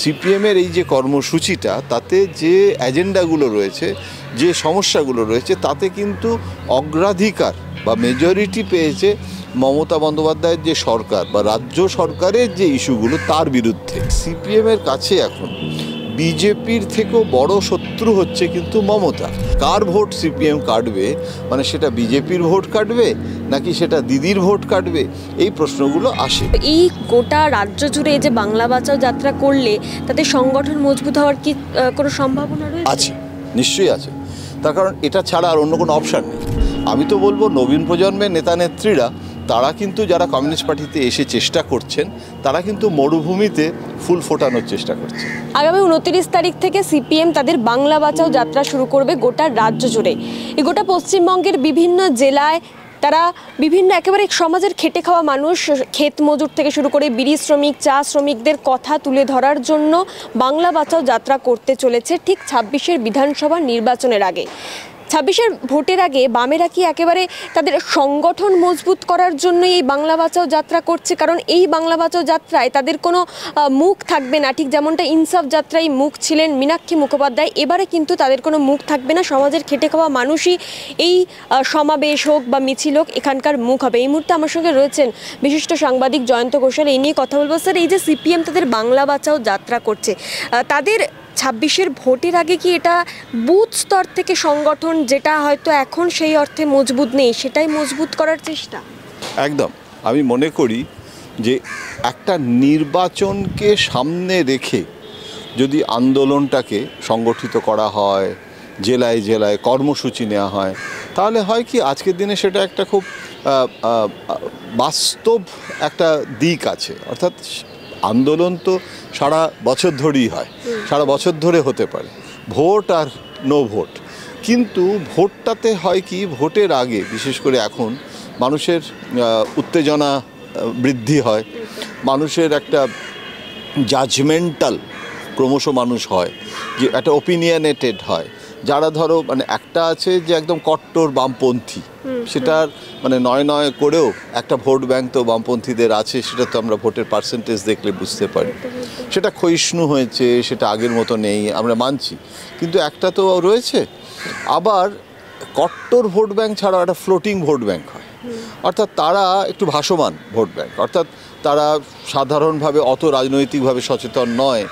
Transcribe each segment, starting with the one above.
সিপিএমের এই যে কর্মসূচিটা, তাতে যে এজেন্ডাগুলো রয়েছে, যে সমস্যাগুলো রয়েছে, তাতে কিন্তু অগ্রাধিকার বা মেজরিটি পেয়েছে মমতা বন্দ্যোপাধ্যায়ের যে সরকার বা রাজ্য সরকারের যে ইস্যুগুলো তার বিরুদ্ধে। সিপিএমের কাছে এখন বিজেপির থেকেও বড় শত্রু হচ্ছে কিন্তু মমতা। কার ভোট সিপিএম কাটবে, মানে সেটা বিজেপির ভোট কাটবে নাকি সেটা দিদির ভোট কাটবে, এই প্রশ্নগুলো আসে। এই গোটা রাজ্য জুড়ে যে বাংলা বাঁচাও যাত্রা করলে তাতে সংগঠন মজবুত হওয়ার কি কোনো সম্ভাবনা রয়েছে? আছে, নিশ্চয়ই আছে। তার কারণ এটা ছাড়া আর অন্য কোনো অপশান নেই। আমি তো বলবো নবীন প্রজন্মের নেতা নেত্রীরা, তারা কিন্তু যারা কমিউনিস্ট পার্টিতে এসে চেষ্টা করছেন, তারা কিন্তু মরুভূমিতে ফুল ফোটানোর চেষ্টা করছে। আগামী 29 তারিখ থেকে সিপিএম তাদের বাংলা বাঁচাও যাত্রা শুরু করবে গোটা রাজ্য জুড়ে। এই গোটা পশ্চিমবঙ্গের বিভিন্ন জেলায় তারা বিভিন্ন একেবারে সমাজের খেটে খাওয়া মানুষ, ক্ষেত মজুর থেকে শুরু করে বিড়ি শ্রমিক, চা শ্রমিকদের কথা তুলে ধরার জন্য বাংলা বাঁচাও যাত্রা করতে চলেছে ঠিক 26-এর বিধানসভা নির্বাচনের আগে। 26-এর ভোটের আগে বামেরা কি একেবারে তাদের সংগঠন মজবুত করার জন্য এই বাংলা বাঁচাও যাত্রা করছে? কারণ এই বাংলা বাঁচাও যাত্রায় তাদের কোনো মুখ থাকবে না, ঠিক যেমনটা ইনসাফ যাত্রায় মুখ ছিলেন মীনাক্ষী মুখোপাধ্যায়, এবারে কিন্তু তাদের কোনো মুখ থাকবে না। সমাজের খেটে খাওয়া মানুষই এই সমাবেশ হোক বা মিছিল হোক এখানকার মুখ হবে। এই মুহূর্তে আমার সঙ্গে রয়েছেন বিশিষ্ট সাংবাদিক জয়ন্ত ঘোষাল, এই নিয়ে কথা বলবো। স্যার, এই যে সিপিএম তাদের বাংলা বাঁচাও যাত্রা করছে, তাদের 26-এর ভোটের আগে কি এটা বুথ স্তর থেকে সংগঠন, যেটা হয়তো এখন সেই অর্থে মজবুত নেই, সেটাই মজবুত করার চেষ্টা? একদম। আমি মনে করি যে একটা নির্বাচনকে সামনে রেখে যদি আন্দোলনটাকে সংগঠিত করা হয়, জেলায় জেলায় কর্মসূচি নেওয়া হয়, তাহলে হয় কি আজকের দিনে সেটা একটা খুব বাস্তব একটা দিক আছে। অর্থাৎ আন্দোলন তো সারা বছর ধরেই হয়, সারা বছর ধরে হতে পারে, ভোট আর নো ভোট। কিন্তু ভোটটাতে হয় কি, ভোটের আগে বিশেষ করে এখন মানুষের উত্তেজনা বৃদ্ধি হয়, মানুষের একটা জাজমেন্টাল ক্রমশ মানুষ হয়, যে একটা ওপিনিয়নেটেড হয়। যারা ধরো মানে একটা আছে যে একদম কট্টর বামপন্থী, সেটার মানে নয় করেও একটা ভোট ব্যাংক তো বামপন্থীদের আছে, সেটা তো আমরা ভোটের পার্সেন্টেজ দেখলে বুঝতে পারি। সেটা ক্ষয়িষ্ণু হয়েছে, সেটা আগের মতো নেই, আমরা মানছি, কিন্তু একটা তো রয়েছে। আবার কট্টর ভোট ব্যাংক ছাড়াও একটা ফ্লোটিং ভোট ব্যাংক হয়, অর্থাৎ তারা একটু ভাসমান ভোট ব্যাংক, অর্থাৎ তারা সাধারণভাবে অত রাজনৈতিকভাবে সচেতন নয়,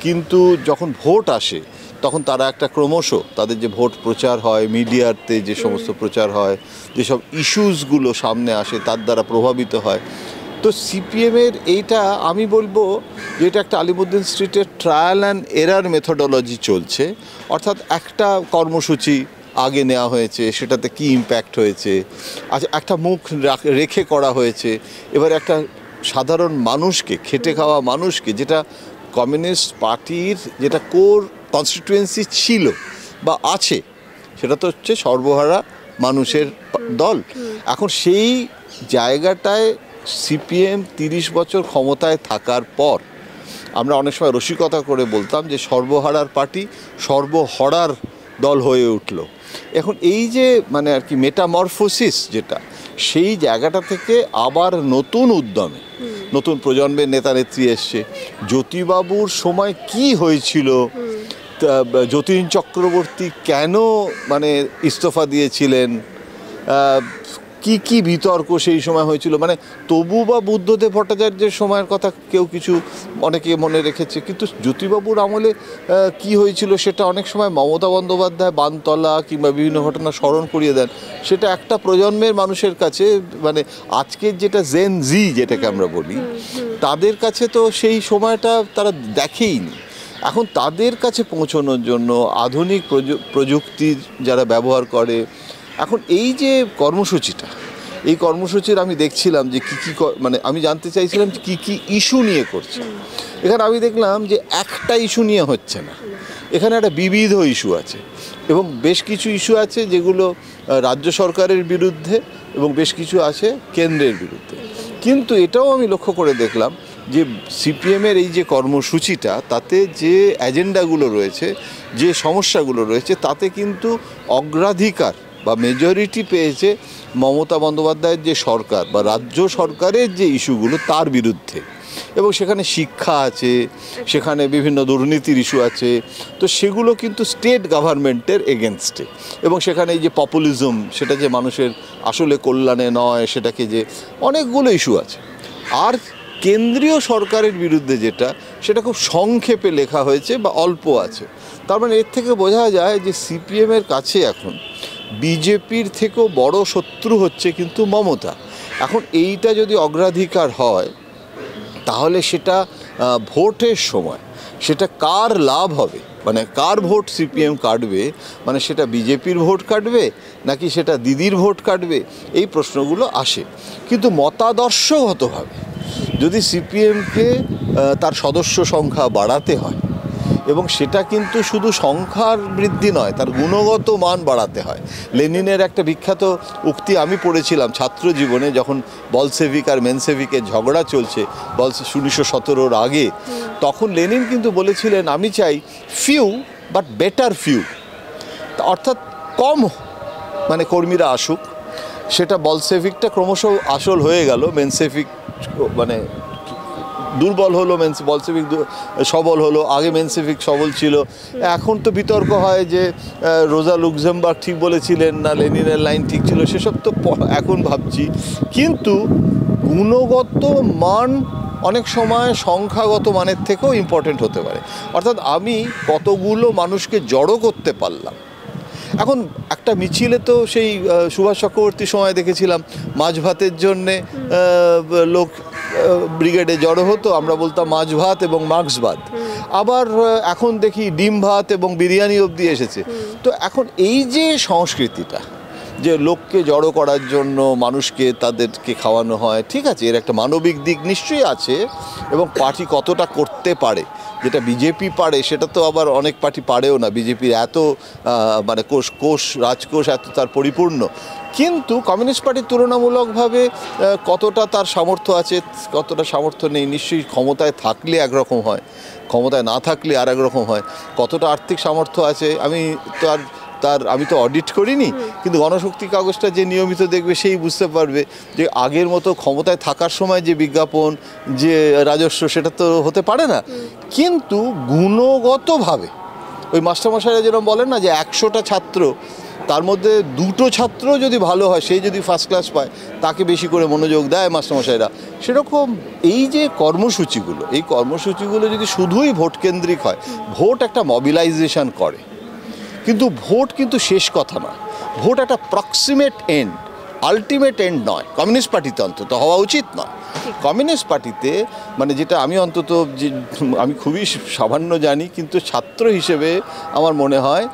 কিন্তু যখন ভোট আসে তখন তারা একটা ক্রমশ তাদের যে ভোট প্রচার হয়, মিডিয়াতে যে সমস্ত প্রচার হয়, যেসব ইস্যুসগুলো সামনে আসে তার দ্বারা প্রভাবিত হয়। তো সিপিএমের এইটা আমি বলবো যে এটা একটা আলিমুদ্দিন স্ট্রিটের ট্রায়াল অ্যান্ড এরার মেথোডোলজি চলছে। অর্থাৎ একটা কর্মসূচি আগে নেওয়া হয়েছে, সেটাতে কি ইম্প্যাক্ট হয়েছে, আচ্ছা একটা মুখ রেখে করা হয়েছে, এবার একটা সাধারণ মানুষকে, খেটে খাওয়া মানুষকে, যেটা কমিউনিস্ট পার্টির যেটা কোর কনস্টিটুয়েন্সি ছিল বা আছে, সেটা তো হচ্ছে সর্বহারা মানুষের দল। এখন সেই জায়গাটায় সিপিএম 30 বছর ক্ষমতায় থাকার পর আমরা অনেক সময় রসিকতা করে বলতাম যে সর্বহারার পার্টি সর্বহরার দল হয়ে উঠল। এখন এই যে মানে আর কি মেটামরফোসিস, যেটা সেই জায়গাটা থেকে আবার নতুন উদ্যমে নতুন প্রজন্মের নেতা নেত্রী এসছে। জ্যোতিবাবুর সময় কি হয়েছিল, যতীন চক্রবর্তী কেন মানে ইস্তফা দিয়েছিলেন, কি বিতর্ক সেই সময় হয়েছিল, মানে তবু বা বুদ্ধদেব ভট্টাচার্যের সময়ের কথা কেউ কিছু অনেকে মনে রেখেছে, কিন্তু জ্যোতিবাবুর আমলে কি হয়েছিল সেটা অনেক সময় মমতা বন্দ্যোপাধ্যায় বানতলা কিংবা বিভিন্ন ঘটনা স্মরণ করিয়ে দেন। সেটা একটা প্রজন্মের মানুষের কাছে, মানে আজকের যেটা জেন জি যেটাকে আমরা বলি, তাদের কাছে তো সেই সময়টা তারা দেখেইনি। এখন তাদের কাছে পৌঁছানোর জন্য আধুনিক প্রযুক্তি যারা ব্যবহার করে, এখন এই যে কর্মসূচিটা, এই কর্মসূচির আমি দেখছিলাম যে কী মানে আমি জানতে চাইছিলাম যে কী ইস্যু নিয়ে করছে। এখানে আমি দেখলাম যে একটা ইস্যু নিয়ে হচ্ছে না, এখানে একটা বিবিধ ইস্যু আছে, এবং বেশ কিছু ইস্যু আছে যেগুলো রাজ্য সরকারের বিরুদ্ধে এবং বেশ কিছু আছে কেন্দ্রের বিরুদ্ধে। কিন্তু এটাও আমি লক্ষ্য করে দেখলাম যে সিপিএমের এই যে কর্মসূচিটা, তাতে যে এজেন্ডাগুলো রয়েছে, যে সমস্যাগুলো রয়েছে, তাতে কিন্তু অগ্রাধিকার বা মেজরিটি পেয়েছে মমতা বন্দ্যোপাধ্যায়ের যে সরকার বা রাজ্য সরকারের যে ইস্যুগুলো তার বিরুদ্ধে। এবং সেখানে শিক্ষা আছে, সেখানে বিভিন্ন দুর্নীতির ইস্যু আছে, তো সেগুলো কিন্তু স্টেট গভর্নমেন্টের এগেনস্টে। এবং সেখানে এই যে পপুলিজম, সেটা যে মানুষের আসলে কল্যাণে নয়, সেটাকে যে অনেকগুলো ইস্যু আছে। আর কেন্দ্রীয় সরকারের বিরুদ্ধে যেটা, সেটা খুব সংক্ষেপে লেখা হয়েছে বা অল্প আছে। তার মানে এর থেকে বোঝা যায় যে সিপিএমের কাছে এখন বিজেপির থেকেও বড় শত্রু হচ্ছে কিন্তু মমতা। এখন এইটা যদি অগ্রাধিকার হয়, তাহলে সেটা ভোটের সময় সেটা কার লাভ হবে, মানে কার ভোট সিপিএম কাটবে, মানে সেটা বিজেপির ভোট কাটবে নাকি সেটা দিদির ভোট কাটবে, এই প্রশ্নগুলো আসে। কিন্তু মতাদর্শগতভাবে যদি সিপিএমকে তার সদস্য সংখ্যা বাড়াতে হয়, এবং সেটা কিন্তু শুধু সংখ্যার বৃদ্ধি নয়, তার গুণগত মান বাড়াতে হয়। লেনিনের একটা বিখ্যাত উক্তি আমি পড়েছিলাম ছাত্র জীবনে, যখন বলসেভিক আর মেনসেভিকের ঝগড়া চলছে 1917 আগে, তখন লেনিন কিন্তু বলেছিলেন, আমি চাই ফিউ বাট বেটার ফিউ, অর্থাৎ কম মানে কর্মীরা আসুক। সেটা বলসেভিকটা ক্রমশ আসল হয়ে গেল, মেনসেভিক মানে দুর্বল হলো, বলসেভিক সবল হলো। আগে মেনসেভিক সবল ছিল। এখন তো বিতর্ক হয় যে রোজা লুক্সেমবার্গ ঠিক বলেছিলেন না লেনিনের লাইন ঠিক ছিল, সেসব তো এখন ভাবছি। কিন্তু গুণগত মান অনেক সময় সংখ্যাগত মানের থেকেও ইম্পর্টেন্ট হতে পারে। অর্থাৎ আমি কতগুলো মানুষকে জড়ো করতে পারলাম। এখন একটা মিছিলে তো সেই সুভাষ চক্রবর্তীর সময় দেখেছিলাম, মাছ ভাতের জন্যে লোক ব্রিগেডে জড়ো হতো, আমরা বলতাম মাছ ভাত এবং মার্ক্স ভাত। আবার এখন দেখি ডিম ভাত এবং বিরিয়ানি অবধি এসেছে। তো এখন এই যে সংস্কৃতিটা, যে লোককে জড়ো করার জন্য মানুষকে তাদেরকে খাওয়ানো হয়, ঠিক আছে, এর একটা মানবিক দিক নিশ্চয়ই আছে, এবং পার্টি কতটা করতে পারে, যেটা বিজেপি পারে সেটা তো আবার অনেক পার্টি পারেও না। বিজেপির এত মানে রাজকোষ এত তার পরিপূর্ণ। কিন্তু কমিউনিস্ট পার্টির তুলনামূলকভাবে কতটা তার সামর্থ্য আছে, কতটা সামর্থ্য নেই, নিশ্চয়ই ক্ষমতায় থাকলে একরকম হয়, ক্ষমতায় না থাকলে আর একরকম হয়। কতটা আর্থিক সামর্থ্য আছে আমি তো অডিট করিনি, কিন্তু গণশক্তি কাগজটা যে নিয়মিত দেখবে সেই বুঝতে পারবে যে আগের মতো ক্ষমতায় থাকার সময় যে বিজ্ঞাপন, যে রাজস্ব, সেটা তো হতে পারে না। কিন্তু গুণগতভাবে ওই মাস্টারমশাইরা যেরকম বলেন না যে 100টা ছাত্র, তার মধ্যে 2টো ছাত্র যদি ভালো হয়, সেই যদি ফার্স্ট ক্লাস পায়, তাকে বেশি করে মনোযোগ দেয় মাস্টারমশাইরা। সেরকম এই যে কর্মসূচিগুলো, এই কর্মসূচিগুলো যদি শুধুই ভোট কেন্দ্রিক হয়, ভোট একটা মোবিলাইজেশন করে, কিন্তু ভোট কিন্তু শেষ কথা নয়। ভোট একটা প্রক্সিমেট এন্ড, আলটিমেট এন্ড নয়। কমিউনিস্ট পার্টিতে অন্তত হওয়া উচিত নয়। কমিউনিস্ট পার্টিতে মানে যেটা আমি অন্তত যে আমি খুবই সামান্য জানি, কিন্তু ছাত্র হিসেবে আমার মনে হয়,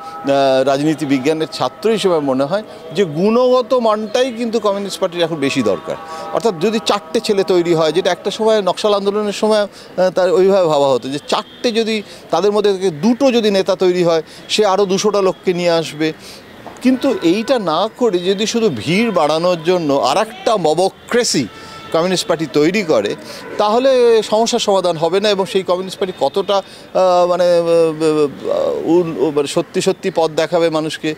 রাজনীতি বিজ্ঞানের ছাত্র হিসেবে মনে হয় যে গুণগত মানটাই কিন্তু কমিউনিস্ট পার্টির এখন বেশি দরকার। অর্থাৎ যদি 4টে ছেলে তৈরি হয়, যেটা একটা সময় নকশাল আন্দোলনের সময় তার ওইভাবে ভাবা হতো যে 4টে যদি তাদের মধ্যে থেকে 2টো যদি নেতা তৈরি হয়, সে আরও 200টা লোককে নিয়ে আসবে। কিন্তু এইটা না করে যদি শুধু ভিড় বাড়ানোর জন্য আর একটা মবক্রেসি কমিউনিস্ট পার্টি তৈরি করে, তাহলে সমস্যার সমাধান হবে না। এবং সেই কমিউনিস্ট পার্টি কতটা মানে সত্যি পথ দেখাবে মানুষকে,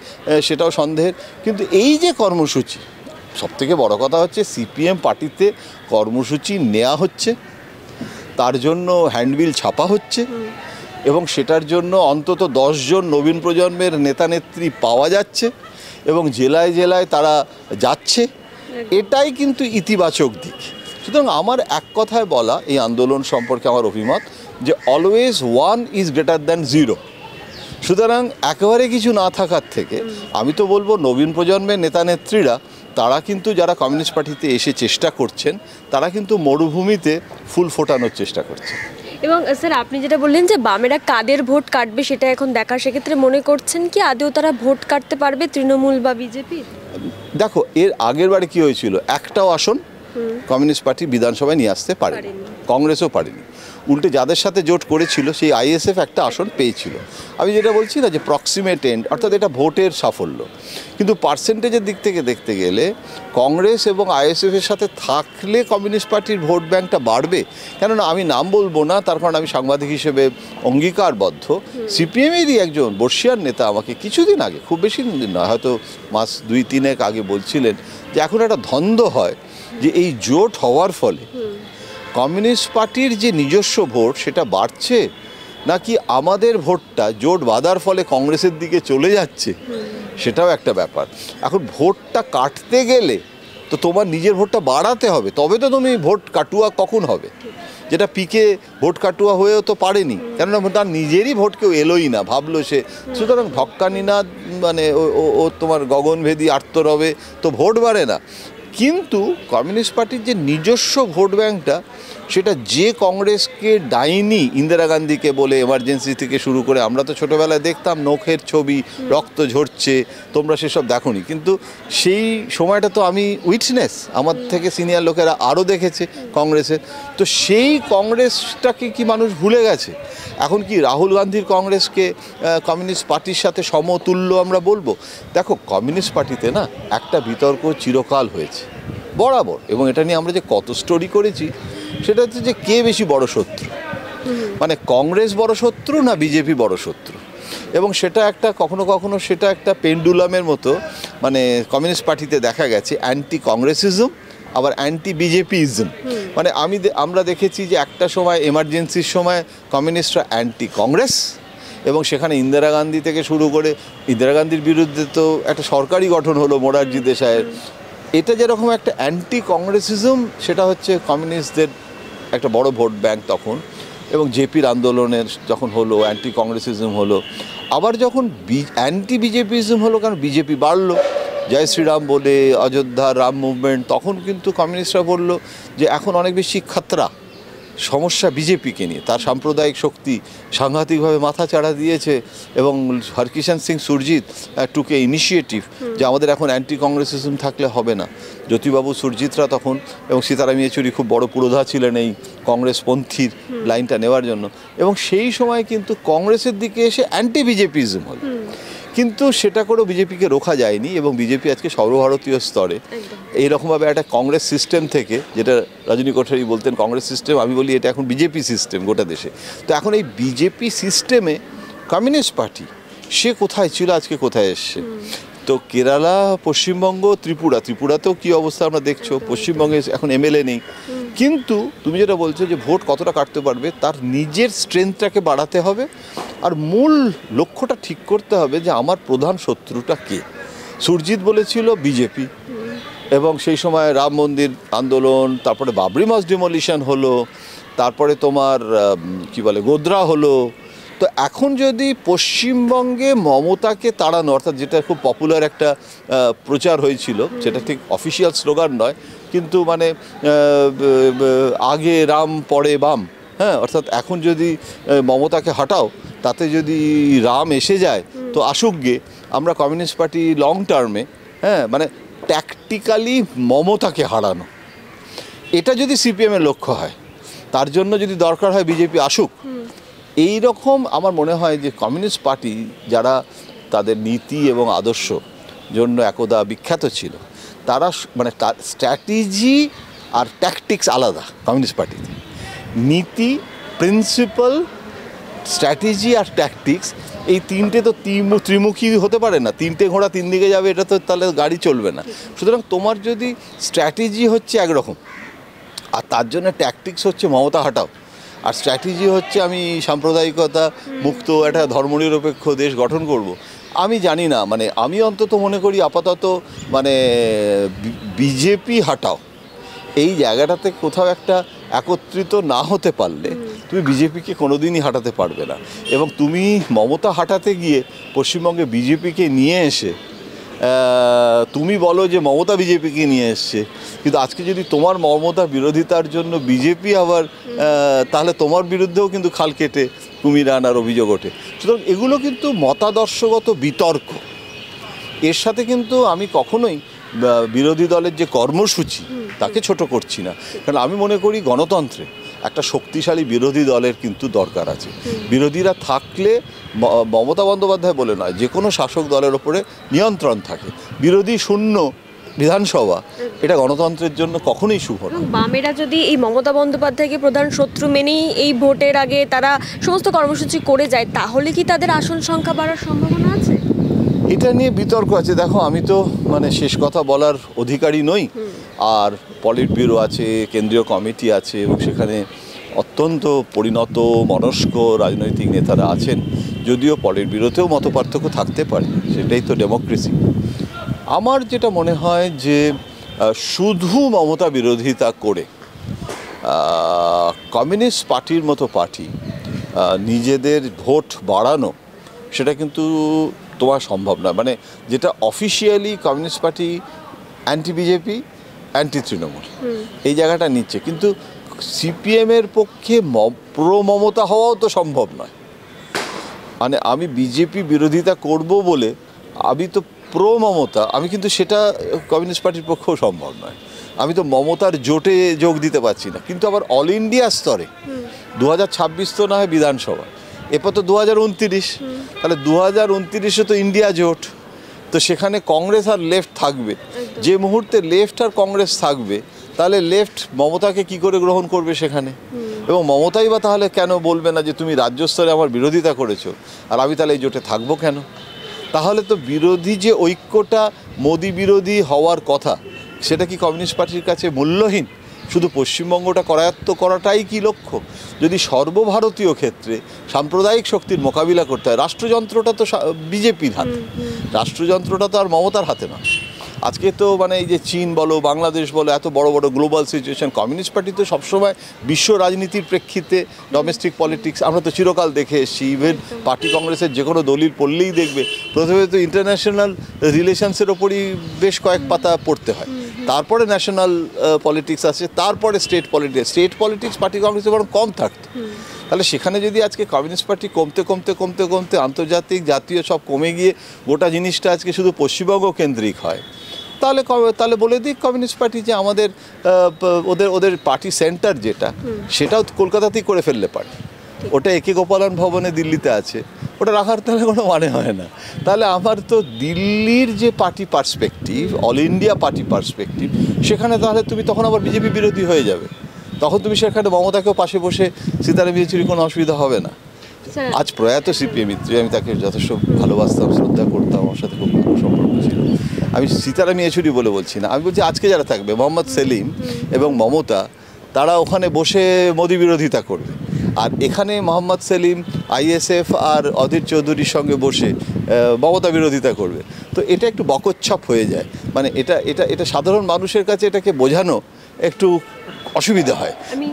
সেটাও সন্দেহের। কিন্তু এই যে কর্মসূচি, সবথেকে বড় কথা হচ্ছে সিপিএম পার্টিতে কর্মসূচি নেওয়া হচ্ছে, তার জন্য হ্যান্ডবিল ছাপা হচ্ছে, এবং সেটার জন্য অন্তত 10 জন নবীন প্রজন্মের নেতা নেত্রী পাওয়া যাচ্ছে, এবং জেলায় জেলায় তারা যাচ্ছে। এটাই কিন্তু ইতিবাচক দিক। সুতরাং আমার এক কথায় বলা, এই আন্দোলন সম্পর্কে আমার অভিমত যে অলওয়েজ 1 ইজ গ্রেটার দ্যান 0। সুতরাং একেবারে কিছু না থাকার থেকে আমি তো বলবো নবীন প্রজন্মের নেতা নেত্রীরা, তারা কিন্তু যারা কমিউনিস্ট পার্টিতে এসে চেষ্টা করছেন, তারা কিন্তু মরুভূমিতে ফুল ফোটানোর চেষ্টা করছে। এবং স্যার, আপনি যেটা বললেন যে বামেরা কাদের ভোট কাটবে সেটা এখন দেখার, সেক্ষেত্রে মনে করছেন কি আদৌ তারা ভোট কাটতে পারবে তৃণমূল বা বিজেপি? দেখো, এর আগের বারে কী হয়েছিল, একটাও আসন কমিউনিস্ট পার্টি বিধানসভায় নিয়ে আসতে পারেনি, কংগ্রেসও পারেনি। উল্টে যাদের সাথে জোট করেছিল সেই আইএসএফ একটা আসন পেয়েছিল। আমি যেটা বলছি না যে প্রক্সিমেট এন্ড, অর্থাৎ এটা ভোটের সাফল্য। কিন্তু পার্সেন্টেজের দিক থেকে দেখতে গেলে কংগ্রেস এবং আইএসএফের সাথে থাকলে কমিউনিস্ট পার্টির ভোট ব্যাঙ্কটা বাড়বে। কেননা আমি নাম বলবো না, তার কারণ আমি সাংবাদিক হিসেবে অঙ্গীকারবদ্ধ। সিপিএমেরই একজন বর্ষিয়ান নেতা আমাকে কিছুদিন আগে, খুব বেশি দিন নয়, হয়তো মাস 2-3 আগে বলছিলেন যে এখন একটা দ্বন্দ্ব হয় যে এই জোট হওয়ার ফলে কমিউনিস্ট পার্টির যে নিজস্ব ভোট সেটা বাড়ছে নাকি আমাদের ভোটটা জোট বাঁধার ফলে কংগ্রেসের দিকে চলে যাচ্ছে, সেটাও একটা ব্যাপার। এখন ভোটটা কাটতে গেলে তো তোমার নিজের ভোটটা বাড়াতে হবে, তবে তো তুমি ভোট কাটুয়া কখন হবে। যেটা পিকে ভোট কাটুয়া হয়েও তো পারেনি, কেননা তার নিজেরই ভোট কেউ এলোই না, ভাবলো সে। সুতরাং ধক্কানি না, মানে ও তোমার গগনভেদী আর্তরবে তো ভোট বাড়ে না। কিন্তু কমিউনিস্ট পার্টির যে নিজস্ব ভোট ব্যাংকটা, সেটা যে কংগ্রেসকে ডাইনি ইন্দিরা গান্ধীকে বলে এমার্জেন্সি থেকে শুরু করে, আমরা তো ছোটোবেলায় দেখতাম নখের ছবি, রক্ত ঝরছে, তোমরা সেসব দেখোনি, কিন্তু সেই সময়টা তো আমি উইটনেস, আমার থেকে সিনিয়র লোকেরা আরও দেখেছে কংগ্রেসের। তো সেই কংগ্রেসটাকে কি মানুষ ভুলে গেছে? এখন কি রাহুল গান্ধীর কংগ্রেসকে কমিউনিস্ট পার্টির সাথে সমতুল্য আমরা বলবো? দেখো, কমিউনিস্ট পার্টিতে না একটা বিতর্ক চিরকাল হয়েছে বরাবর, এবং এটা নিয়ে আমরা যে কত স্টোরি করেছি, সেটা হচ্ছে যে কে বেশি বড় শত্রু, মানে কংগ্রেস বড় শত্রু না বিজেপি বড় শত্রু। এবং সেটা একটা কখনো কখনো সেটা একটা পেন্ডুলামের মতো, মানে কমিউনিস্ট পার্টিতে দেখা গেছে অ্যান্টি কংগ্রেসিজম আবার অ্যান্টি বিজেপিইজম। মানে আমরা দেখেছি যে একটা সময় এমার্জেন্সির সময় কমিউনিস্টরা অ্যান্টি কংগ্রেস, এবং সেখানে ইন্দিরা গান্ধী থেকে শুরু করে, ইন্দিরা গান্ধীর বিরুদ্ধে তো একটা সরকারি গঠন হলো মোরারজি দেশাইয়ের। এটা যেরকম একটা অ্যান্টি কংগ্রেসিজম, সেটা হচ্ছে কমিউনিস্টদের একটা বড় ভোট ব্যাংক তখন। এবং জেপির আন্দোলনের যখন হলো অ্যান্টি কংগ্রেসিজম হলো, আবার যখন অ্যান্টি বিজেপিইজম হলো, কারণ বিজেপি বাড়লো, জয় শ্রীরাম বলে অযোধ্যা রাম মুভমেন্ট, তখন কিন্তু কমিউনিস্টরা বললো যে এখন অনেক বেশি খাতরা সমস্যা বিজেপিকে নিয়ে, তার সাম্প্রদায়িক শক্তি সাংঘাতিকভাবে মাথা চাড়া দিয়েছে। এবং হরকিষাণ সিং সুরজিৎ টুকে ইনিশিয়েটিভ যে আমাদের এখন অ্যান্টি কংগ্রেসিজম থাকলে হবে না। জ্যোতিবাবু সুরজিৎরা তখন, এবং সীতারাম ইয়েচুরি খুব বড় পুরোধা ছিলেন এই কংগ্রেসপন্থীর লাইনটা নেওয়ার জন্য, এবং সেই সময় কিন্তু কংগ্রেসের দিকে এসে অ্যান্টি বিজেপিইজম হলো। কিন্তু সেটা করেও বিজেপিকে রোখা যায়নি, এবং বিজেপি আজকে সর্বভারতীয় স্তরে এইরকমভাবে একটা কংগ্রেস সিস্টেম থেকে, যেটা রজনী কোঠারি বলতেন কংগ্রেস সিস্টেম, আমি বলি এটা এখন বিজেপি সিস্টেম গোটা দেশে। তো এখন এই বিজেপি সিস্টেমে কমিউনিস্ট পার্টি সে কোথায় ছিল, আজকে কোথায় এসছে। তো কেরালা, পশ্চিমবঙ্গ, ত্রিপুরাতেও কী অবস্থা আমরা দেখছো। পশ্চিমবঙ্গে এখন এমএলএ নেই, কিন্তু তুমি যেটা বলছো যে ভোট কতটা কাটতে পারবে, তার নিজের স্ট্রেংথটাকে বাড়াতে হবে, আর মূল লক্ষ্যটা ঠিক করতে হবে যে আমার প্রধান শত্রুটা কে। সুরজিৎ বলেছিল বিজেপি, এবং সেই সময় রাম মন্দির আন্দোলন, তারপরে বাবরি মসজিদ ডিমলিশন হলো, তারপরে তোমার কি বলে গোদ্রা হলো। তো এখন যদি পশ্চিমবঙ্গে মমতাকে তাড়ানো, অর্থাৎ যেটা খুব পপুলার একটা প্রচার হয়েছিল, সেটা ঠিক অফিসিয়াল স্লোগান নয়, কিন্তু মানে আগে রাম পরে বাম, হ্যাঁ, অর্থাৎ এখন যদি মমতাকে হটাও, তাতে যদি রাম এসে যায় তো আসুক গে, আমরা কমিউনিস্ট পার্টি লং টার্মে, হ্যাঁ, মানে ট্যাকটিক্যালি মমতাকে হারানো, এটা যদি সিপিএমের লক্ষ্য হয়, তার জন্য যদি দরকার হয় বিজেপি আসুক, এই রকম আমার মনে হয় যে কমিউনিস্ট পার্টি যারা তাদের নীতি এবং আদর্শ জন্য একদা বিখ্যাত ছিল, তারা মানে স্ট্র্যাটেজি আর ট্যাকটিক্স আলাদা। কমিউনিস্ট পার্টিতে নীতি, প্রিন্সিপাল, স্ট্র্যাটেজি আর ট্যাকটিক্স, এই তিনটে তো ত্রিমুখী হতে পারে না। তিনটে ঘোড়া তিন দিকে যাবে, এটা তো তাহলে গাড়ি চলবে না। সুতরাং তোমার যদি স্ট্র্যাটেজি হচ্ছে একরকম, আর তার জন্য ট্যাকটিক্স হচ্ছে মমতা হাটাও, আর স্ট্র্যাটেজি হচ্ছে আমি সাম্প্রদায়িকতা মুক্ত একটা ধর্মনিরপেক্ষ দেশ গঠন করব, আমি জানি না, মানে আমি অন্তত মনে করি আপাতত মানে বিজেপি হাটাও, এই জায়গাটাতে কোথাও একটা একত্রিত না হতে পারলে তুমি বিজেপিকে কোনোদিনই হাঁটাতে পারবে না। এবং তুমি মমতা হাঁটাতে গিয়ে পশ্চিমবঙ্গে বিজেপিকে নিয়ে এসে তুমি বলো যে মমতা বিজেপিকে নিয়ে এসছে, কিন্তু আজকে যদি তোমার মমতা বিরোধিতার জন্য বিজেপি আবার তাহলে তোমার বিরুদ্ধেও কিন্তু খাল কেটে কুমির আনার অভিযোগ ওঠে। সুতরাং এগুলো কিন্তু মতাদর্শগত বিতর্ক, এর সাথে কিন্তু আমি কখনোই বিরোধী দলের যে কর্মসূচি তাকে ছোট করছি না, কারণ আমি মনে করি গণতন্ত্রে একটা শক্তিশালী বিরোধী দলের কিন্তু দরকার আছে। বিরোধীরা থাকলে মমতা বন্দ্যোপাধ্যায় বলে নয়, যে কোনো শাসক দলের ওপরে নিয়ন্ত্রণ থাকে। বিরোধী শূন্য বিধানসভা এটা গণতন্ত্রের জন্য কখনোই শুভ না। বামেরা যদি এই মমতা বন্দ্যোপাধ্যায়কে প্রধান শত্রু মেনেই এই ভোটের আগে তারা সমস্ত কর্মসূচি করে যায়, তাহলে কি তাদের আসন সংখ্যা বাড়ার সম্ভাবনা আছে? এটা নিয়ে বিতর্ক আছে। দেখো, আমি তো মানে শেষ কথা বলার অধিকারী নই, আর পলিট ব্যুরো আছে, কেন্দ্রীয় কমিটি আছে এবং সেখানে অত্যন্ত পরিণত মনস্ক রাজনৈতিক নেতারা আছেন। যদিও পলিট ব্যুরোতেও মতপার্থক্য থাকতে পারে, সেটাই তো ডেমোক্রেসি। আমার যেটা মনে হয় যে শুধু মমতা বিরোধিতা করে কমিউনিস্ট পার্টির মতো পার্টি নিজেদের ভোট বাড়ানো সেটা কিন্তু তোমার সম্ভব না। মানে যেটা officially communist party anti BJP, anti Trinamool এই জায়গাটা নিচ্ছে, কিন্তু সিপিএমের পক্ষে প্রো মমতা হওয়াও তো সম্ভব নয়। মানে আমি বিজেপি বিরোধিতা করব বলে আমি তো প্রো মমতা, আমি কিন্তু সেটা কমিউনিস্ট পার্টির পক্ষেও সম্ভব নয়। আমি তো মমতার জোটে যোগ দিতে পারছি না। কিন্তু আবার অল ইন্ডিয়া স্তরে 2026 তো না হয় বিধানসভা, এরপর তো 2029, তাহলে 2029-এ তো ইন্ডিয়া জোট, তো সেখানে কংগ্রেস আর লেফট থাকবে। যে মুহূর্তে লেফট আর কংগ্রেস থাকবে তাহলে লেফট মমতাকে কি করে গ্রহণ করবে সেখানে? এবং মমতাই বা তাহলে কেন বলবে না যে তুমি রাজ্য স্তরে আমার বিরোধিতা করেছো আর আমি তাহলে এই জোটে থাকবো কেন? তাহলে তো বিরোধী যে ঐক্যটা মোদি বিরোধী হওয়ার কথা সেটা কি কমিউনিস্ট পার্টির কাছে মূল্যহীন? শুধু পশ্চিমবঙ্গটা করায়ত্ত করাটাই কি লক্ষ্য? যদি সর্বভারতীয় ক্ষেত্রে সাম্প্রদায়িক শক্তির মোকাবিলা করতে হয়, রাষ্ট্রযন্ত্রটা তো বিজেপির হাতে, রাষ্ট্রযন্ত্রটা তো আর মমতার হাতে না। আজকে তো মানে এই যে চীন বলো, বাংলাদেশ বলো, এত বড় বড় গ্লোবাল সিচুয়েশন, কমিউনিস্ট পার্টি তো সবসময় বিশ্ব রাজনীতির প্রেক্ষিতে ডোমেস্টিক পলিটিক্স আমরা তো চিরকাল দেখে এসেছি। ইভেন পার্টি কংগ্রেসের যে কোনো দলিল পড়লেই দেখবে প্রথমে তো ইন্টারন্যাশনাল রিলেশনসের ওপরই বেশ কয়েক পাতা পড়তে হয়, তারপরে ন্যাশনাল পলিটিক্স আছে, তারপরে স্টেট পলিটিক্স পার্টি কংগ্রেসে বরং কম থাকতো। তাহলে সেখানে যদি আজকে কমিউনিস্ট পার্টি কমতে কমতে কমতে কমতে আন্তর্জাতিক জাতীয় সব কমে গিয়ে গোটা জিনিসটা আজকে শুধু পশ্চিমবঙ্গ কেন্দ্রিক হয়, তাহলে বলে দিক কমিউনিস্ট পার্টি যে আমাদের ওদের পার্টি সেন্টার যেটা সেটাও কলকাতাতেই করে ফেললে পারে। ওটা একে গোপালন ভবনে দিল্লিতে আছে, ওটা রাখার তাহলে কোনো মানে হয় না। তাহলে আমার তো দিল্লির যে party perspective, all India party perspective, সেখানে তাহলে তুমি তখন আবার বিজেপি বিরোধী হয়ে যাবে। তখন তুমি সেখানে মমতাকেও পাশে বসে সীতারাম ইয়েচুরি কোনো অসুবিধা হবে না। আজ প্রয়াত সিপিএম মিত্রী, আমি তাকে যথেষ্ট ভালোবাসতাম, শ্রদ্ধা করতাম, আমার সাথে খুব ভালো সম্পর্ক ছিল। আমি সীতারাম ইয়েচুরি বলে বলছি না, আমি বলছি আজকে যারা থাকবে, মোহাম্মদ সেলিম এবং মমতা, তারা ওখানে বসে মোদি বিরোধিতা করবে। আর এখানে মোহাম্মদ সেলিম আইএসএফ আর অধীর চৌধুরীর সঙ্গে বসে মমতা বিরোধিতা করবে। তো এটা একটু বকচ্ছপ হয়ে যায়। মানে এটা সাধারণ মানুষের কাছে এটাকে বোঝানো একটু অসুবিধা হয়। আমি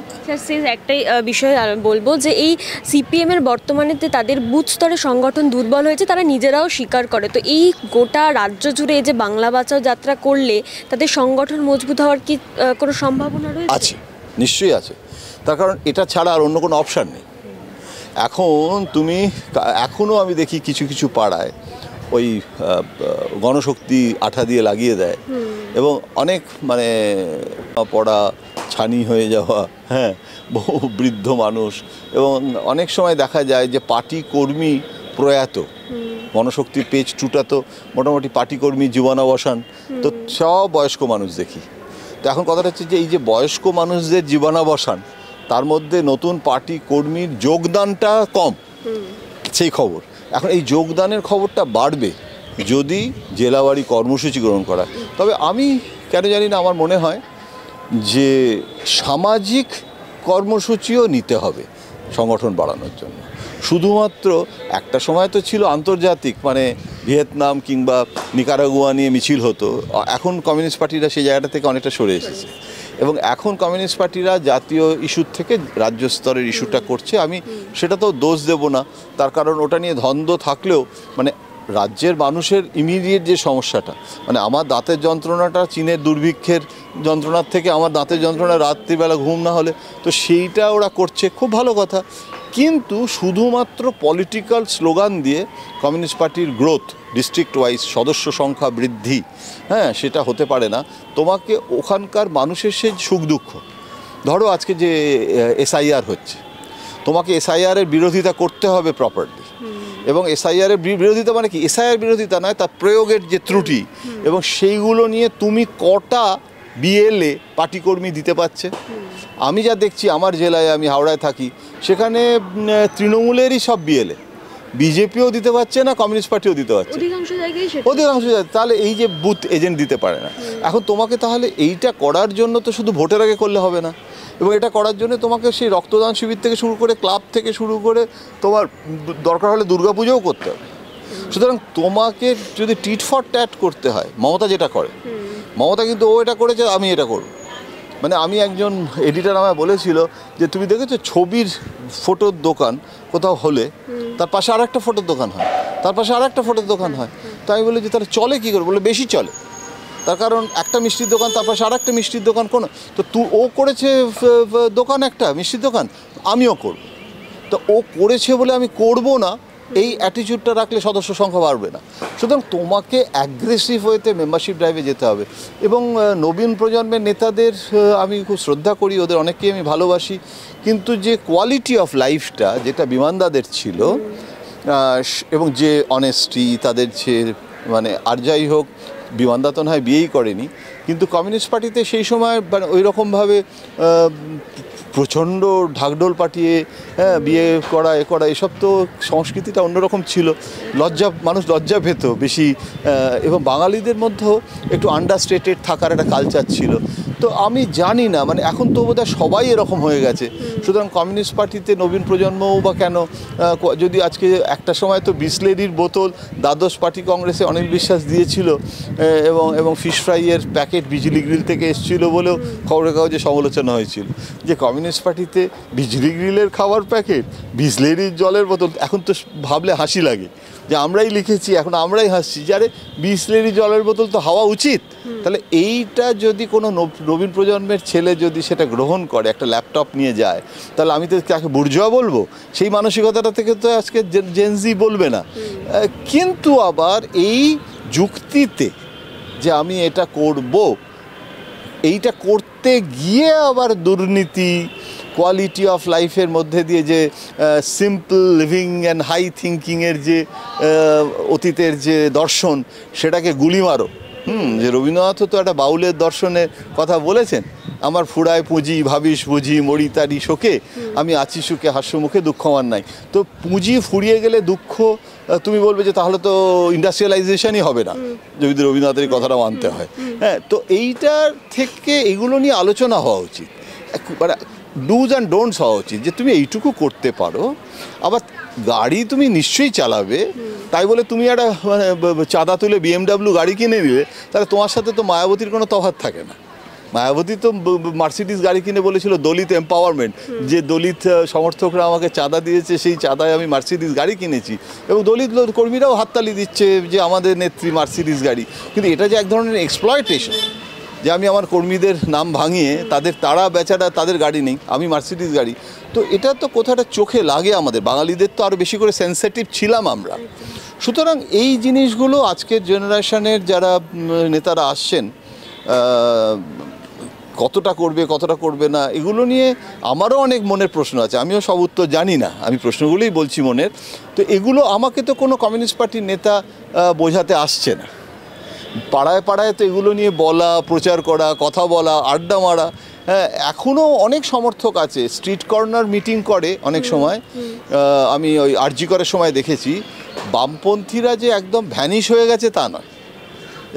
স্যার একটাই বিষয় বলবো যে এই সিপিএমের বর্তমানে তাদের বুথ স্তরে সংগঠন দুর্বল হয়েছে, তারা নিজেরাও স্বীকার করে। তো এই গোটা রাজ্য জুড়ে যে বাংলা বাঁচাও যাত্রা করলে তাদের সংগঠন মজবুত হওয়ার কি কোনো সম্ভাবনা রয়েছে? আছে, নিশ্চয়ই আছে। তার কারণ এটা ছাড়া আর অন্য কোনো অপশান নেই। এখনও আমি দেখি কিছু কিছু পাড়ায় ওই গণশক্তি আঠা দিয়ে লাগিয়ে দেয় এবং অনেক মানে পড়া ছানি হয়ে যাওয়া, হ্যাঁ, বহু বৃদ্ধ মানুষ, এবং অনেক সময় দেখা যায় যে পার্টি কর্মী প্রয়াত, গণশক্তির পেজ টুটা তো মোটামুটি পার্টি কর্মী জীবনাবসান, তো সব বয়স্ক মানুষ দেখি। তো এখন কথাটা হচ্ছে যে এই যে বয়স্ক মানুষদের জীবনাবসান, তার মধ্যে নতুন পার্টি কর্মীর যোগদানটা কম, সেই খবর। এখন এই যোগদানের খবরটা বাড়বে যদি জেলাবাড়ি কর্মসূচি গ্রহণ করা। তবে আমি কেন জানি না, আমার মনে হয় যে সামাজিক কর্মসূচিও নিতে হবে সংগঠন বাড়ানোর জন্য। শুধুমাত্র একটা সময় তো ছিল আন্তর্জাতিক, মানে ভিয়েতনাম কিংবা নিকারাগুয়া নিয়ে মিছিল হতো, এখন কমিউনিস্ট পার্টিরা সেই জায়গাটা থেকে অনেকটা সরে এসেছে এবং এখন কমিউনিস্ট পার্টিরা জাতীয় ইস্যুর থেকে রাজ্য স্তরের ইস্যুটা করছে। আমি সেটা তো দোষ দেব না, তার কারণ ওটা নিয়ে দ্বন্দ্ব থাকলেও মানে রাজ্যের মানুষের ইমিডিয়েট যে সমস্যাটা, মানে আমার দাঁতের যন্ত্রণাটা চীনের দুর্ভিক্ষের যন্ত্রণার থেকে আমার দাঁতের যন্ত্রণা রাত্রিবেলা ঘুম না হলে, তো সেইটা ওরা করছে, খুব ভালো কথা। কিন্তু শুধুমাত্র পলিটিক্যাল স্লোগান দিয়ে কমিউনিস্ট পার্টির গ্রোথ, ডিস্ট্রিক্ট ওয়াইজ সদস্য সংখ্যা বৃদ্ধি, হ্যাঁ, সেটা হতে পারে না। তোমাকে ওখানকার মানুষের সে সুখ দুঃখ, ধরো আজকে যে এসআইআর হচ্ছে, তোমাকে এসআইআরের বিরোধিতা করতে হবে প্রপারলি, এবং এসআইআরের বিরোধিতা মানে কি, এসআইআর বিরোধিতা নয়, তার প্রয়োগের যে ত্রুটি, এবং সেইগুলো নিয়ে তুমি কটা বিএলএ পার্টি কর্মী দিতে পারছে। আমি যা দেখছি আমার জেলায়, আমি হাওড়ায় থাকি, সেখানে তৃণমূলেরই সব বিএলএ, বিজেপিও দিতে পারছে না, কমিউনিস্ট পার্টিও দিতে পারছে না। অধিকাংশ জায়গায় অধিকাংশ তাহলে এই যে বুথ এজেন্ট দিতে পারে না, এখন তোমাকে তাহলে এইটা করার জন্য তো শুধু ভোটের আগে করলে হবে না, এবং এটা করার জন্য তোমাকে সেই রক্তদান শিবির থেকে শুরু করে ক্লাব থেকে শুরু করে তোমার দরকার হলে দুর্গাপুজোও করতে হবে। সুতরাং তোমাকে যদি টিট ফর ট্যাট করতে হয়, মমতা যেটা করে, মমতা কিন্তু ও এটা করেছে আমি এটা করব। মানে আমি একজন এডিটর আমায় বলেছিল যে তুমি দেখেছো ছবির ফটোর দোকান কোথাও হলে তার পাশে আর একটা ফটোর দোকান হয়, তার পাশে আর একটা ফটোর দোকান হয়। তো আমি বলি যে তাহলে চলে কী করে, বলে বেশি চলে। তার কারণ একটা মিষ্টির দোকান, তার পাশে আর একটা মিষ্টির দোকান, কোনো তো ও করেছে দোকান একটা মিষ্টির দোকান, আমিও করব। তো ও করেছে বলে আমি করব না, এই অ্যাটিটিউডটা রাখলে সদস্য সংখ্যা বাড়বে না। সুতরাং তোমাকে অ্যাগ্রেসিভ ওয়েতে মেম্বারশিপ ড্রাইভে যেতে হবে। এবং নবীন প্রজন্মের নেতাদের আমি খুব শ্রদ্ধা করি, ওদের অনেককেই আমি ভালোবাসি, কিন্তু যে কোয়ালিটি অফ লাইফটা যেটা বিমানদাদের ছিল, এবং যে অনেস্টি তাদের, যে মানে আর যাই হোক বিমানদা তো হয় বিয়েই করেনি, কিন্তু কমিউনিস্ট পার্টিতে সেই সময় মানে ওই রকমভাবে প্রচণ্ড ঢাকঢোল পাঠিয়ে বিয়ে করা এ করা এসব তো সংস্কৃতিটা অন্যরকম ছিল, মানুষ লজ্জা পেত বেশি, এবং বাঙালিদের মধ্যেও একটু আন্ডারস্টেটেড থাকার একটা কালচার ছিল। তো আমি জানি না, মানে এখন তো বোধহয় সবাই এরকম হয়ে গেছে। সুতরাং কমিউনিস্ট পার্টিতে নবীন প্রজন্মও বা কেন, যদি আজকে একটা সময় তো বিসলেরির বোতল দ্বাদশ পার্টি কংগ্রেসে অনিল বিশ্বাস দিয়েছিল, এবং ফিশ ফ্রাইয়ের প্যাকেট বিজলি গ্রিল থেকে এসেছিল বলেও খবরের কাগজে সমালোচনা হয়েছিল যে কমিউনিস্ট পার্টিতে বিজলি গ্রিলের খাবার প্যাকেট, বিসলেরির জলের বোতল। এখন তো ভাবলে হাসি লাগে যে আমরাই লিখেছি, এখন আমরাই হাসছি যে আরে বিসলেরি জলের বোতল তো হওয়া উচিত। তাহলে এইটা যদি কোনো নবীন প্রজন্মের ছেলে যদি সেটা গ্রহণ করে, একটা ল্যাপটপ নিয়ে যায়, তাহলে আমি তো তাকে বুর্জোয়া বলবো? সেই মানসিকতাটা থেকে তো আজকে জেনজি বলবে না। কিন্তু আবার এই যুক্তিতে যে আমি এটা করব, এইটা করতে গিয়ে আবার দুর্নীতি, কোয়ালিটি অফ লাইফের মধ্যে দিয়ে যে সিম্পল লিভিং অ্যান্ড হাই থিঙ্কিংয়ের যে অতীতের যে দর্শন, সেটাকে গুলি মারো। যে রবীন্দ্রনাথও তো একটা বাউলের দর্শনের কথা বলেছেন, আমার ফুরায় পুঁজি ভাবিস বুঝি মরি তারি শোকে, আমি আছি সুখে হাস্যমুখে দুঃখ আমার নাই। তো পুঁজি ফুরিয়ে গেলে দুঃখ, তুমি বলবে যে তাহলে তো ইন্ডাস্ট্রিয়ালাইজেশনই হবে না, যদি রবীন্দ্রনাথের এই কথাটা মানতে হয়। হ্যাঁ, তো এইটার থেকে এগুলো নিয়ে আলোচনা হওয়া উচিত, মানে ডুজ অ্যান্ড ডোন্টস হওয়া উচিত, যে তুমি এইটুকু করতে পারো। আবার গাড়ি তুমি নিশ্চয়ই চালাবে, তাই বলে তুমি একটা মানে চাঁদা তুলে BMW গাড়ি কিনে নিলে, তাহলে তোমার সাথে তো মায়াবতীর কোনো তফাৎ থাকে না। মায়াবতী তো মার্সিডিস গাড়ি কিনে বলেছিল দলিত এম্পাওয়ারমেন্ট, যে দলিত সমর্থকরা আমাকে চাঁদা দিয়েছে, সেই চাঁদায় আমি মার্সিডিস গাড়ি কিনেছি, এবং দলিত কর্মীরাও হাততালি দিচ্ছে যে আমাদের নেত্রী মার্সিডিস গাড়ি। কিন্তু এটা যে এক ধরনের এক্সপ্লয়টেশন, যে আমি আমার কর্মীদের নাম ভাঙিয়ে তারা বেচারা তাদের গাড়ি নেই, আমি মার্সিডিস গাড়ি, তো এটা তো কোথাটা চোখে লাগে আমাদের বাঙালিদের। তো আরও বেশি করে সেন্সিটিভ ছিলাম আমরা। সুতরাং এই জিনিসগুলো আজকের জেনারেশনের যারা নেতারা আসছেন, কতটা করবে কতটা করবে না, এগুলো নিয়ে আমারও অনেক মনের প্রশ্ন আছে। আমিও সব উত্তর জানি না, আমি প্রশ্নগুলোই বলছি মনের। তো এগুলো আমাকে তো কোনো কমিউনিস্ট পার্টির নেতা বোঝাতে আসছে না। পাড়ায় পাড়ায় তো এগুলো নিয়ে বলা, প্রচার করা, কথা বলা, আড্ডা মারা। হ্যাঁ, এখনও অনেক সমর্থক আছে, স্ট্রিট কর্নার মিটিং করে অনেক সময়। আমি ওই আরজি করার সময় দেখেছি, বামপন্থীরা যে একদম ভ্যানিশ হয়ে গেছে তা নয়।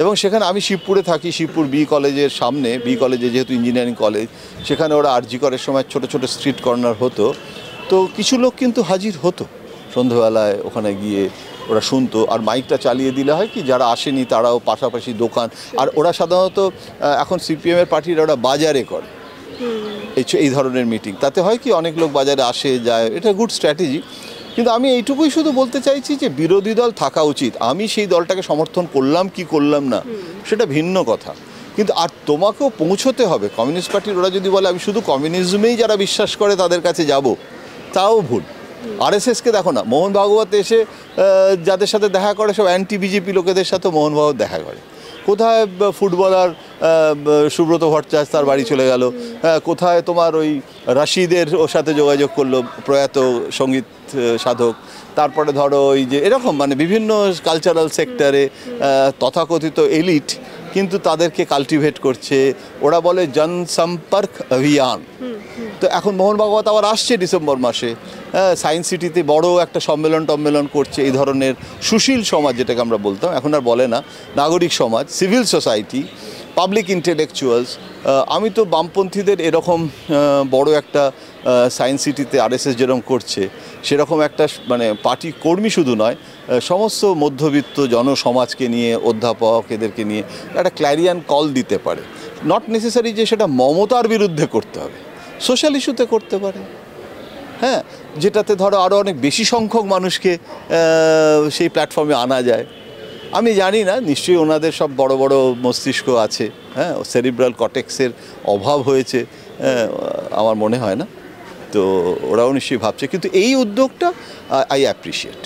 এবং সেখানে আমি শিবপুরে থাকি, শিবপুর বি কলেজের সামনে, বি কলেজে যেহেতু ইঞ্জিনিয়ারিং কলেজ, সেখানে ওরা আরজি করার সময় ছোট ছোট স্ট্রিট কর্নার হতো। তো কিছু লোক কিন্তু হাজির হতো সন্ধ্যেবেলায়, ওখানে গিয়ে ওরা শুনতো। আর মাইকটা চালিয়ে দিলে হয় কি, যারা আসেনি তারাও পাশাপাশি দোকান, আর ওরা সাধারণত এখন সিপিএমের পার্টিরা ওরা বাজারে করে এই ধরনের মিটিং। তাতে হয় কি, অনেক লোক বাজারে আসে যায়, এটা গুড স্ট্র্যাটেজি। কিন্তু আমি এইটুকুই শুধু বলতে চাইছি যে বিরোধী দল থাকা উচিত। আমি সেই দলটাকে সমর্থন করলাম কি করলাম না সেটা ভিন্ন কথা, কিন্তু আর তোমাকেও পৌঁছতে হবে। কমিউনিস্ট পার্টির ওরা যদি বলে আমি শুধু কমিউনিজমেই যারা বিশ্বাস করে তাদের কাছে যাব, তাও ভুল। আরএসএসকে দেখো না, মোহন ভাগবত এসে যাদের সাথে দেখা করে সব অ্যান্টি বিজেপি লোকেদের সাথেও মোহন ভাগবত দেখা করে। কোথায় ফুটবলার সুব্রত ভট্টাচার্য তার বাড়ি চলে গেল, কোথায় তোমার ওই রাশিদের ওর সাথে যোগাযোগ করলো, প্রয়াত সঙ্গীত সাধক। তারপরে ধরো ওই যে এরকম মানে বিভিন্ন কালচারাল সেক্টরে তথাকথিত এলিট কিন্তু তাদেরকে কাল্টিভেট করছে। ওরা বলে জনসম্পর্ক অভিযান। তো এখন মোহন ভাগবত আবার আসছে ডিসেম্বর মাসে, সায়েন্স সিটিতে বড় একটা সম্মেলন করছে, এই ধরনের সুশীল সমাজ যেটাকে আমরা বলতাম, এখন আর বলে না, নাগরিক সমাজ, সিভিল সোসাইটি, পাবলিক ইন্টেলেকচুয়ালস। আমি তো বামপন্থীদের এরকম বড় একটা সায়েন্স সিটিতে আরএসএস যেরকম করছে সেরকম একটা মানে পার্টি কর্মী শুধু নয়, সমস্ত মধ্যবিত্ত জনসমাজকে নিয়ে, অধ্যাপক এদেরকে নিয়ে একটা ক্ল্যারিয়ান কল দিতে পারে। নট নেসেসারি যে সেটা মমতার বিরুদ্ধে করতে হবে, সোশ্যাল ইস্যুতে করতে পারে, হ্যাঁ, যেটাতে ধরো আরও অনেক বেশি সংখ্যক মানুষকে সেই প্ল্যাটফর্মে আনা যায়। আমি জানি না, নিশ্চয়ই ওনাদের সব বড় বড় মস্তিষ্ক আছে, হ্যাঁ, সেরিব্রাল কর্টেক্সের অভাব হয়েছে আমার মনে হয় না, তো ওরাও নিশ্চয়ই ভাবছে, কিন্তু এই উদ্যোগটা আই অ্যাপ্রিশিয়েট।